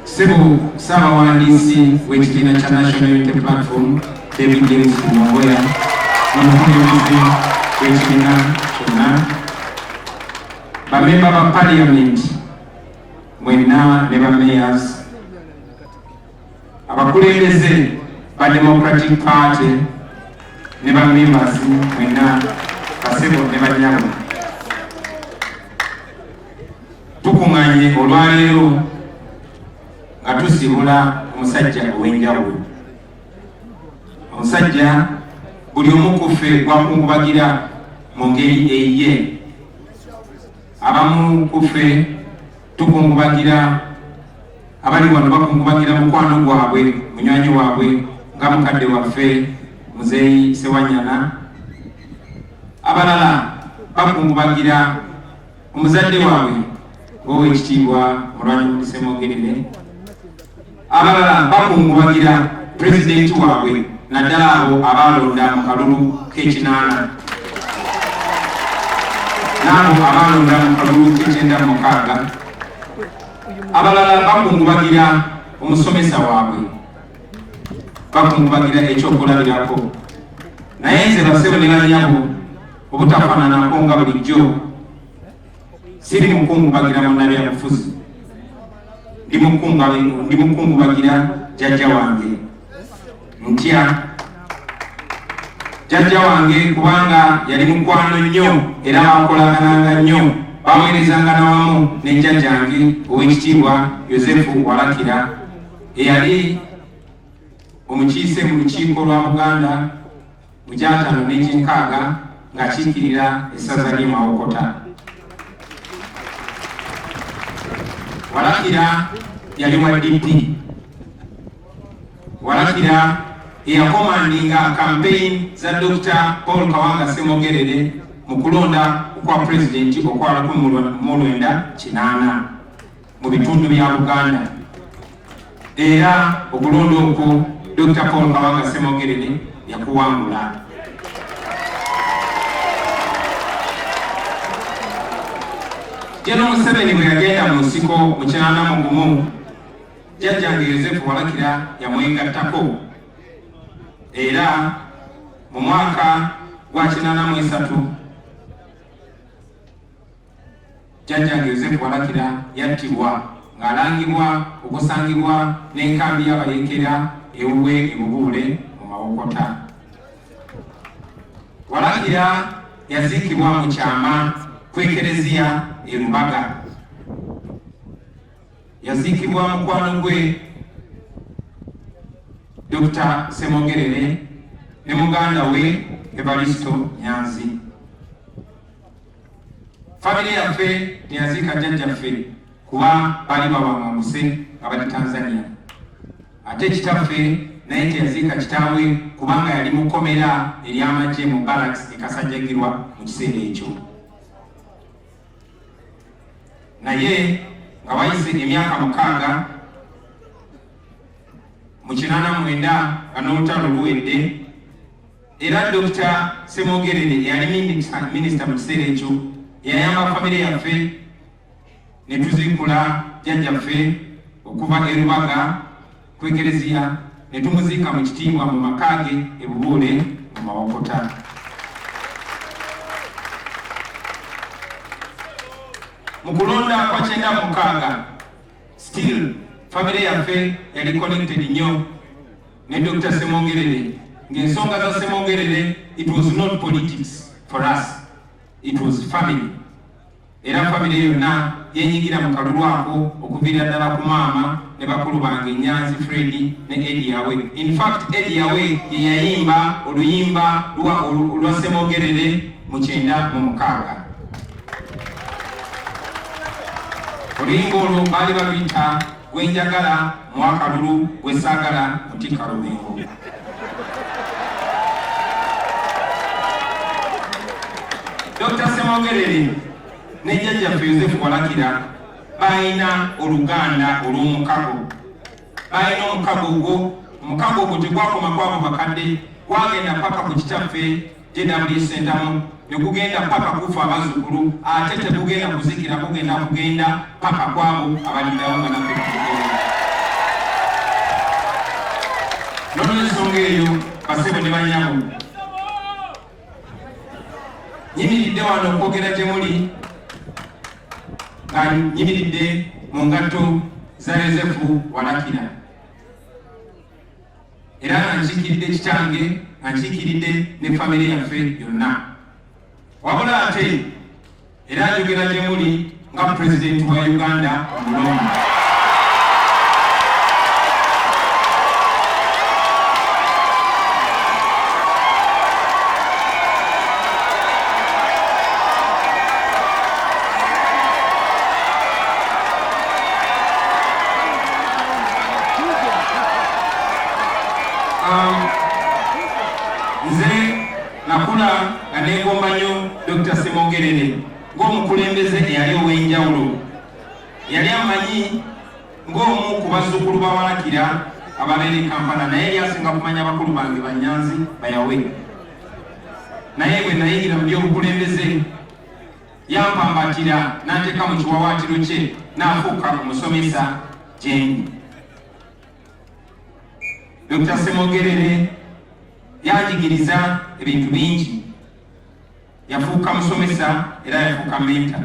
Sebu Ssabawandiisi w'ekibiina kya National Unity Platform David James Mongoya n'omukulembeze w'ekibiina kyonna, bamemba ba Parliament mwenna ne ba mayors, abakulembeze ba Democratic Party ne ba members mwenna, basebo ne banyabo, tukunganye olwaleero nga tusibula omusajja ow'enjawulo. Omusajja buli omu ku ffe gwakungubagira mu ngeri eyiye. Abamu ku ffe tukungubagira, abali wano bakungubagira mukwano gwabwe, munywanyi waabwe nga mukadde waffe Muzeeyi Ssewanyana. Abalala bakungubagira omuzadde waabwe ng'owekitiibwa Mulwanyammuli Ssemogerere. Abalala bakungubagira pulezidenti waabwe naddala abo abalonda mu kalulu k'ekinaana n'abo abalonda mu kalulu k'ekyenda-mukaaga. Abalala bakungubagira omusomesa waabwe, bakungubagira ekyokulabirako. Naye nze basebo ne banyabo obutafaananako nga bulijjo, siri mukungubagira munnabyabufuzi, ndi mukungubagira jjajja wange. Ntya jjajja wange kubanga yali mukwano nnyo era bakolagananga nnyo, baweerezanga n'awamu ne jjajjange ow'ekitiibwa Yosefu Walakira eyali omukiise mu lukiiko lwa Buganda mu 5 ng'akiikirira essaza ly'e Mawokota. Walakira yali wa DP. Walakira eyakomandinga campaign za Dr. Paul Kawanga Ssemogerere mu kulonda okwa president okwa 1998 mu bitundu bya Buganda. Era okulonda okwo Dr. Paul Kawanga Ssemogerere yakuwangula. General Museveni bwe yagenda mu nsiko mu 1991, jjajjange Yosefu Walakira yamwegattako, era mu mwaka gwa 1983 jjajjange Yosefu Walakira yattibwa ng'alangibwa okusangibwa n'enkambi y'abayekera ewuwe e Bubuule mu Mawokota. Walakira yaziikibwa mu kyama kw'ekereziya e Lubaga. Yaziikibwa mukwano gwe Dr. Ssemogerere ne muganda we Evaristo Nyanzi. Famire yaffe teyaziika jjajjaffe kuba baali bawanganguse abali Tanzania. Ate kitaffe naye teyaziika kitaawe kubanga yali mu kkomera ery'amagye mu barracks e Kasajjagirwa mu kiseera ekyo. Naye nga wayise emyaka 6 mu 89 nga n'olutalo luwedde, era Dr. Ssemogerere yali minisita mu kiseera ekyo, yayamba famire yaffe ne tuziikula jjajjaffe okuva e Lubaga kw'ekereziya ne tumuziika mu kitiibwa mu maka ge e Bubuule mu Mawokota. Mukulonda kwa 1996 still family yaffe yali connected nnyo ne Dr. Ssemogerere, ng'ensonga za Ssemogerere it was not politics for us, it was family. Era family yonna yenyigira mu kalulu ako okuviira ddala ku maama ne bakulu bange Nyanzi Fred ne Eddie Yawe. In fact Eddie Yawe ye yayimba oluyimba lwa Ssemogerere mu 1996. Oluyimba olwo baali baluyita gwenjagala mwakalulu gwesaagala mutika lubengo. Dr. Ssemogerere ne jjajjaffe Yosefu Walakira balina oluganda olw'omukago. Balina omukago ogwo tegwakoma kwabo bakadde, gwagenda paka ku kitaffe JW Center ne kugenda paka kufa abazukulu ate tebugenda kuzikira kugenda paka kwabo abaliddawo nga naffe n'olw'ensonga eyo basebo ne banyabo nyimiridde wano okwogera gye muli nga nyimiridde mu ngatto za Yozefu Walakira era nga nkiikiridde kitange nga nkiikiridde ne famire yaffe yonna wabula ate era njogera gye muli nga pulezidenti wa Uganda omulongo nze nakula nga negomba nnyo Dr. Semongerere ng'omukulembeze eyali ow'enjawulo yali amanyi ng'omu ku bazzukulu ba Walakira ababeera Kampala naye yasinga kumanya bakulu bange Banyanzi bayawe naye bwe nayigira mu by'obukulembeze yampambatira n'anteeka mu kiwawaatiro kye n'afuuka omusomesa gyendi. Dr. Semongerere yanjigiriza ebintu bingi yafuuka musomesa era yafuuka menta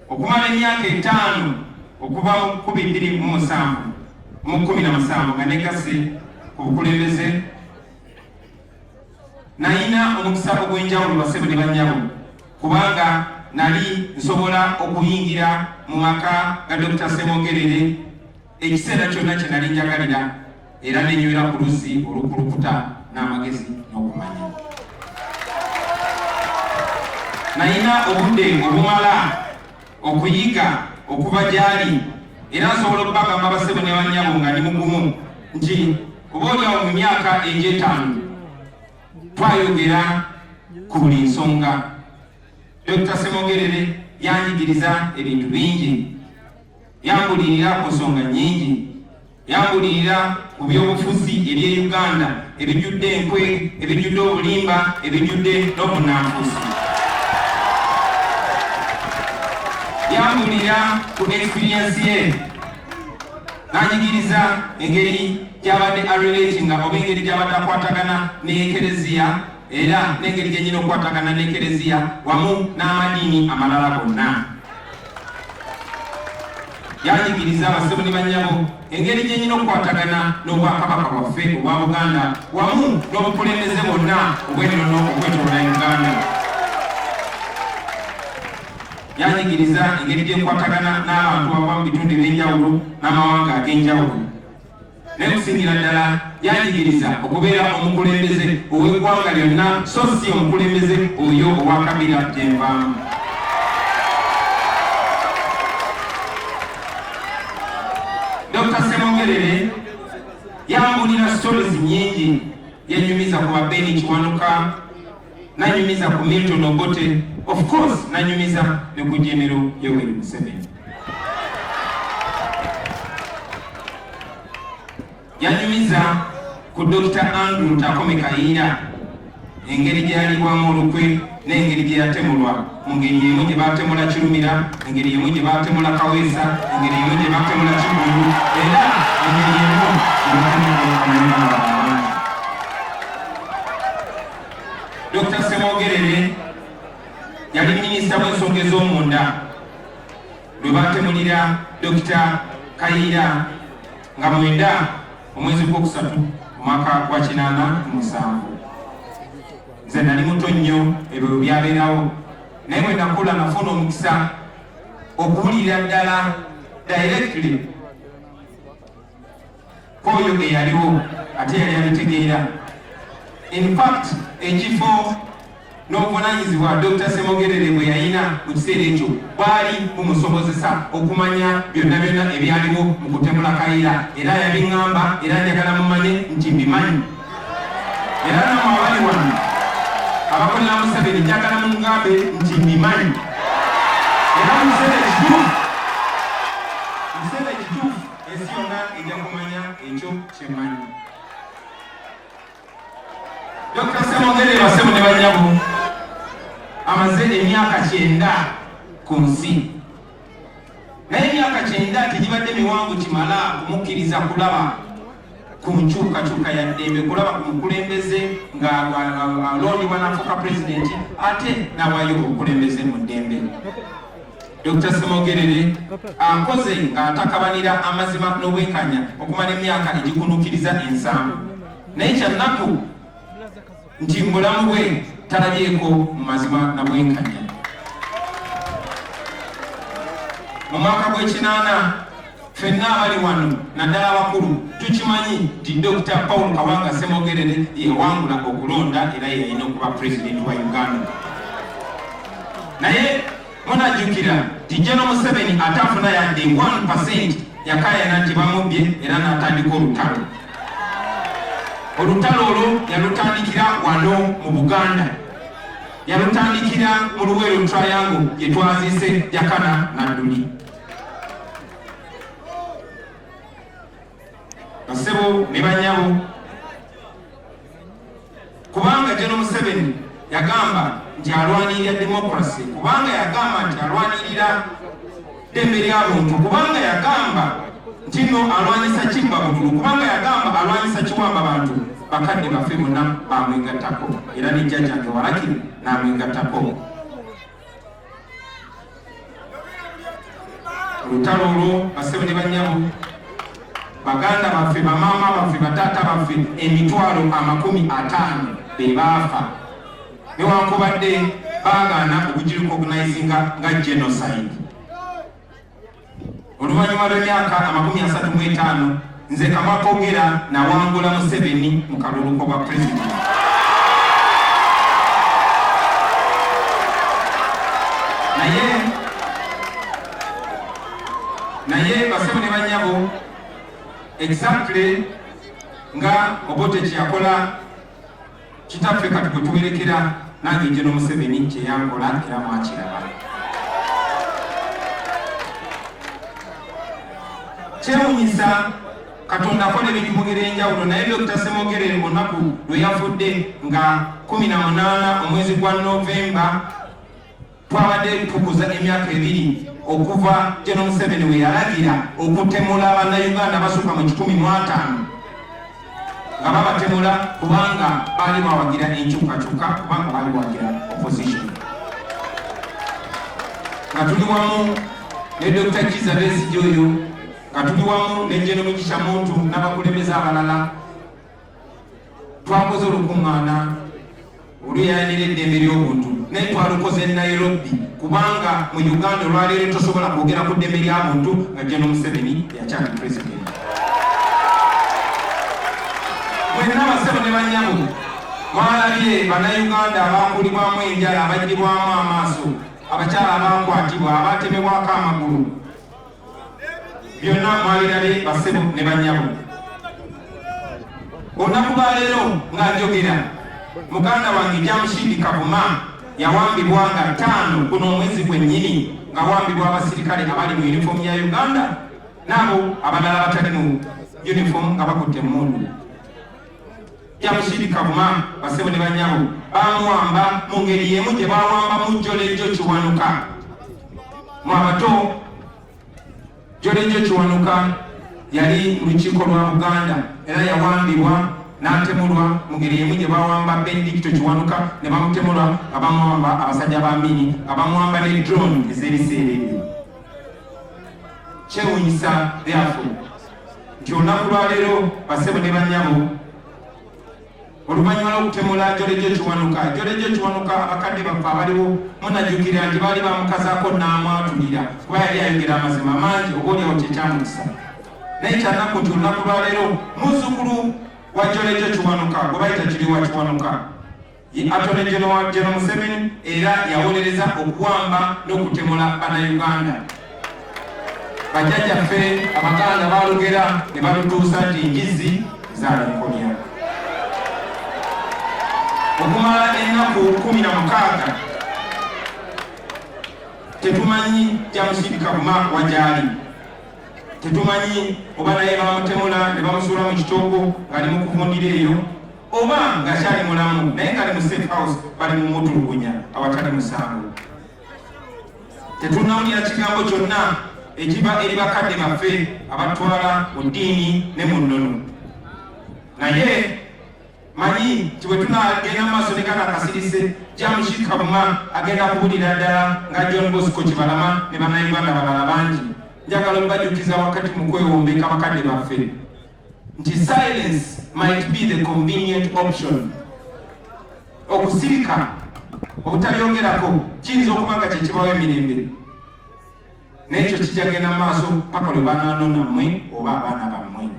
okumala emyaka 5 okuva mu 2017 nga negase ku bukulembeze nalina omukisa ogw'enjawulo basebo ne bannyabo kubanga nali nsobola okuyingira mu maka ga Dr. Semongerere ekiseera kyonna kye nali njagalira era nenywera ku luzzi olukulukuta n'amagezi n'okumanya. Nalina obudde obumala okuyiga okuva gyali era nsobola okubagamba basebo ne bannyabo nga ndi mugumu nti obaolyawo mu myaka egy'etaano twayogera ku buli nsonga. Dr. Semongerere yanjigiriza ebintu bingi, yambulirira ku nsonga nnyingi, yambulirira ku byobufuzi eby'e Uganda ebijjudde enkwe, ebijjudde obulimba, ebijjudde n'obunanfuusi. Yambulira ku experience ye n'anjigiriza engeri gy'abadde arelatinga oba engeri gy'abadde akwatagana n'ekereziya era n'engeri gyenyina okukwatagana n'ekereziya wamu n'amadiini amalala gonna. Yanjigiriza basebo ne bannyabo engeri gyenyina okukwatagana n'obwakabaka bwaffe obwa Buganda wamu n'obukulembeze bwonna obw'ennono okwetooloola Uganda. Yanjigiriza engeri gyenkwatagana n'abantu abava mu bitundu eby'enjawulo n'amawanga ag'enjawulo. Naye okusingira ddala yanjigiriza okubeera omukulembeze ow'eggwanga lyonna so si omukulembeze oyo owa Kabila gyenvaamu. Dr. Semongerere yambulira stories nyingi, yanyumiza ku Beni Kiwanuka, nanyumiza ku Milton Obote, of course nanyumiza ne ku General Yoweri Museveni. Yanyumiza ku Dr. Andrew Takome Kayiira, engeri gy'alibwamu olukwe n'engeri gye yatemulwa mu ngeri emu gye baatemula Kirumira, engeri emu gye baatemula Kaweesa, engeri emu gye baatemula Kigulu era engeri emu gye baatemula. Dr. Semongerere yali minisita w'ensonga ez'omunda lwe baatemulira Dr. Kayiira nga 9 omwezi gw'okusatu omwaka gwa 1987. Nze nali muto nnyo ebyo byabeerawo naye bwe nakula nafuna omukisa okuwulira ddala directly k'oyo eyaliwo ate yali abitegeera. In fact ekifo n'obuvunanyizibwa Dr. Semongerere bwe yalina mu kiseera ekyo bwali bumusobozesa okumanya byonna byonna ebyaliwo mu kutemula Kayiira era yabiŋŋamba era njagala mumanye nti mbimanyi era namwe abali wano abakolera Museveni njagala mungambe nti mbimanyi era mu kiseera ekituufu ensi yonna ejja kumanya ekyo kyemmanyi. Dr. Semongerere basebo ne banyabo amaze emyaka 9 ku nsi naye emyaka 9 tegibadde miwanvu kimala kumukiriza kulaba ku nkyukakyuka ya ddembe kulaba ku mukulembeze nga alondibwa n'afuuka pulezidenti ate n'awaayo obukulembeze mu ddembe. Dr. Semogerere akoze ng'atakabanira amazima n'obwenkanya okumala emyaka egikunukiriza 7 naye kyannaku nti mubulamu bwe talabyeko mu mazima na bwenkanya. Mu mwaka gw'ekinana ffenna abali wano naddala abakulu tukimanyi nti Dr. Paul Kawanga Semogerere yewangula okulonda era yalina okuba pulezidenti wa Uganda. Naye munajjukira nti General Museveni atafuna yadde 1% yakayana nti bamubbye era n'atandika olutalo. Olutalo olwo yalutandikira wano mu Buganda, yalutandikira mu Luweero Triangle gye twaziise Jakana Nadduli. Basebo ne banyabo kubanga General Museveni yagamba nti alwanirira demokrasi, kubanga yagamba nti alwanirira ddembe ly'abuntu, kubanga yagamba nti no alwanyisa kimba bugulu, kubanga yagamba alwanyisa kiwamba bantu bakadde baffe bonna bamwegattako era ne jjajjange Warakiri n'amwegattako. Olutalo olwo basebo ne banyabo baganda baffe bamaama baffe bataata baffe 50,000 be baafa newankubadde baagaana okugirikognizinga nga genocide. Oluvannyuma lw'emyaka 35 nze Kamakogera nawangula Museveni mu kalulu k'obwa pulezidenti. naye basebo ne banyabo exactly nga Obote kyeyakola kitaffe kati gwe tuwerekera nange General Museveni kyeyankola era mwakiraba. Kyewuunyisa Katonda akola emirimu gy'enjawulo naye Dr. Semogerere olunaku lwe yafudde nga 18 omwezi gwa Novemba twabadde tukuza emyaka 2 okuva General Museveni we yalagira okutemula Bannayuganda basukka mu 15 nga babatemula kubanga baali bawagira enkyukakyuka, kubanga baali bawagira opposition. Nga tuli wamu ne Dr. Kizza Besigye oyo, nga tuli wamu ne General Mugisha Muntu n'abakulembeze abalala, twakoze olukuŋŋaana oluyanira eddembe ly'obuntu naye twalukoze e Nairobi kubanga mu Uganda olwaleero tosobola kwogera ku ddembe lya muntu nga General Museveni yakyali pulezidenti. Mwenna basebo ne banyabo mwalabye Bannayuganda abakulibwamu enjala, abagibwamu amaaso, abakyala abakwatibwa, abatemebwako amagulu, byonna mwabirabye basebo ne banyabo. Olunaku lwa leero nga njogera muganda wange Jamushidi Kavuma yawambibwa nga 5 kuno omwezi gwennyini nga wambibwa abasirikale abali mu uniform ya Uganda nabo abalala batali mu uniform nga bakutte mundu. Jamushidi Kavuma basebo ne banyabo bamuwamba mu ngeri y'emu gye bawamba mu Jolejjo Kiwanuka. Mu abato Jolejjo Kiwanuka yali mu lukiiko lwa Buganda era yawambibwa n'atemulwa mu ngeri y'emu gye bawamba Benedicto Kiwanuka ne bamutemulwa nga bamuwamba abasajja b'Amini nga bamuwamba ne drone ez'ebiseera ebyo. Kyewuunyisa therefore nti olunaku lwa leero basebo ne banyabo oluvannyuma lw'okutemula Jolejjo Kiwanuka abakadde baffe abaliwo munajjukira nti baali bamukazaako n'amwatulira kuba yali ayogera amazima mangi obaolyawo kyekyamukisa. Naye kyannaku nti olunaku lwa leero muzzukulu wa Jolejjo Kiwanuka gwe bayita Kiriwa Kiwanuka Attorney General wa General Museveni era yawolereza okuwamba n'okutemula Bannayuganda. Bajjajjaffe Abaganda baalugera ne balutuusa nti ngizi zaalinkolya. Okumala ennaku 16 tetumanyi Jamushidi Kavuma wagyali, tetumanyi oba naye bamutemula ne bamusuula mu kitoogo ng'ali mu kuvundira eyo, oba ng'akyali mulamu naye ng'ali mu safe house bali mu mutulugunya awatali musango. Tetunnawulira kigambo kyonna ekiva eri bakadde baffe abatwala mu ddiini ne mu nnono. Naye manyi nti bwe tunagenda mu maaso ne kana akasirise Jamushik Kabuma agenda kuwulira ddala nga John Bosco Kibalama ne bannayuganda balala bangi. Njagala mbajjukiza wakati mu kwewombeka bakadde baffe nti silence might be the convenient option. Okusirika obutabyongerako kiyinza okuba nga kyekibawo emirembe, n'ekyo kijagenda mu maaso paka lwe banaanona mmwe oba abaana bammwe.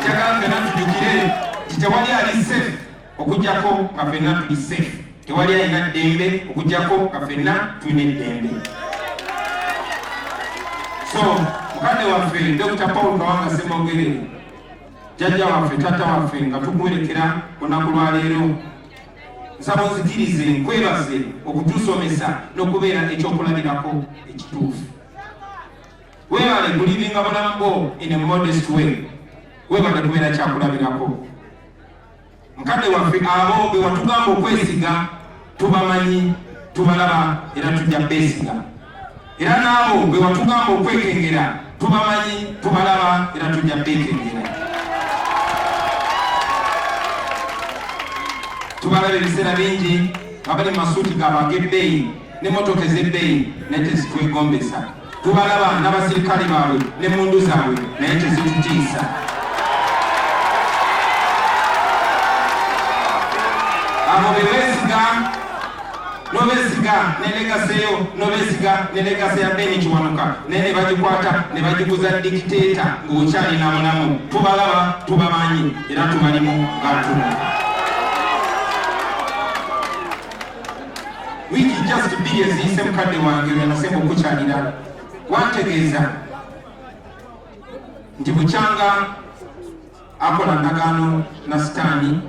Njagala ffenna tujjukire nti tewali ali safe okujjako nga ffenna tuli safe. Tewali alina ddembe okujjako nga ffenna tulina eddembe. So mukadde waffe Dr. Paul Kawanga Ssemwogerere, jjajja waffe, taata waffe, nga tukuwerekera olunaku lwa leero, nsaba ozikirize nkwebaze okutusomesa n'okubeera ekyokulabirako ekituufu. Weebale kulivinga bulamu bwo in a modest way. Weebale kubeera kyakulabirako. Mukadde waffe abo be watugamba okwesiga tubamanyi, tubalaba era tujja beesiga. Era n'abo be watugamba okwekengera tubamanyi, tubalaba era tujja beekengera. Tubalaba ebiseera bingi abali mu masuuti gaabwe ag'ebbeeyi n'emmotoka ez'ebbeeyi naye tezitwegombesa. Tubalaba n'abasirikale baabwe n'emmundu zaabwe naye tezitutiisa. Abo be beesiga n'obeesiga n'elegaseyo n'obeesiga n'elegase ya Beni Kiwanuka naye ne bagikwata ne bagiguza dikiteeta ng'okyalina mulamu. Tubalaba, tubamanyi era tubalimu ng'atumu. Wiki just be eziyise mukadde wange lwe nasemba okukyalira wantegeeza nti bukyanga akola ndagaano na sitaani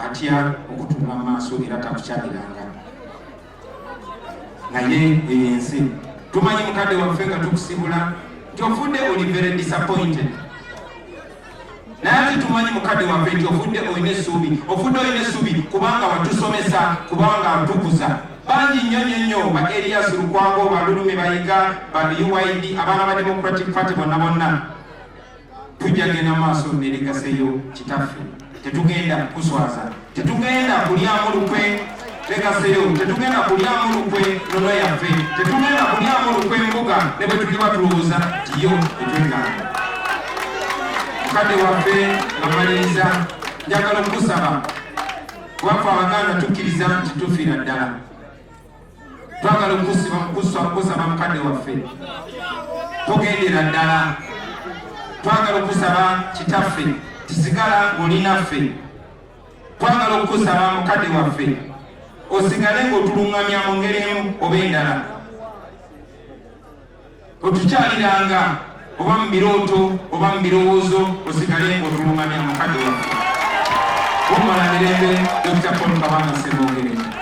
atya okutunula mu maaso era takukyaliranga. Naye ensi tumanyi mukadde waffe nga tukusibula nti ofudde oli very disappointed. Naye ate tumanyi mukadde waffe nti ofudde olina essuubi, ofudde olina essuubi kubanga watusomesa, kubanga watukuza. Bangi nnyo ba Elias Lukwago, ba Lulumi Bayiga, ba UID, abaana ba Democratic Party bonna tujja genda maaso n'elegaseyo kitaffe. Tetugenda kuswaza, tetugenda kulyamu lukwe legaseyo, tetugenda kulyamu lukwe nono yaffe, tetugenda kulyamu lukwe mbuga ne bwe tuliba tulowooza nti yo etwegana. Mukadde waffe amaliriza njagala okusaba kubaffe Abaganda tukkiriza nti tufiira ddala. Twagala okusaba mukadde waffe togendera ddala. Twagala okusaba kitaffe tisigala ng'olinaffe. Twagala okusaba mukadde waffe osigale ng'otuluŋŋamya mu ngeri emu oba endala. Otukyaliranga oba mu birooto oba mu birowoozo osigale ng'otuluŋŋamya mukadde waffe. Omala mirembe Dr. Paul Kawanga Ssemwogerere.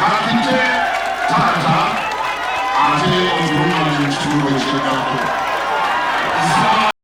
Kapite tata ate okulunga mu kitundu ekyeddako.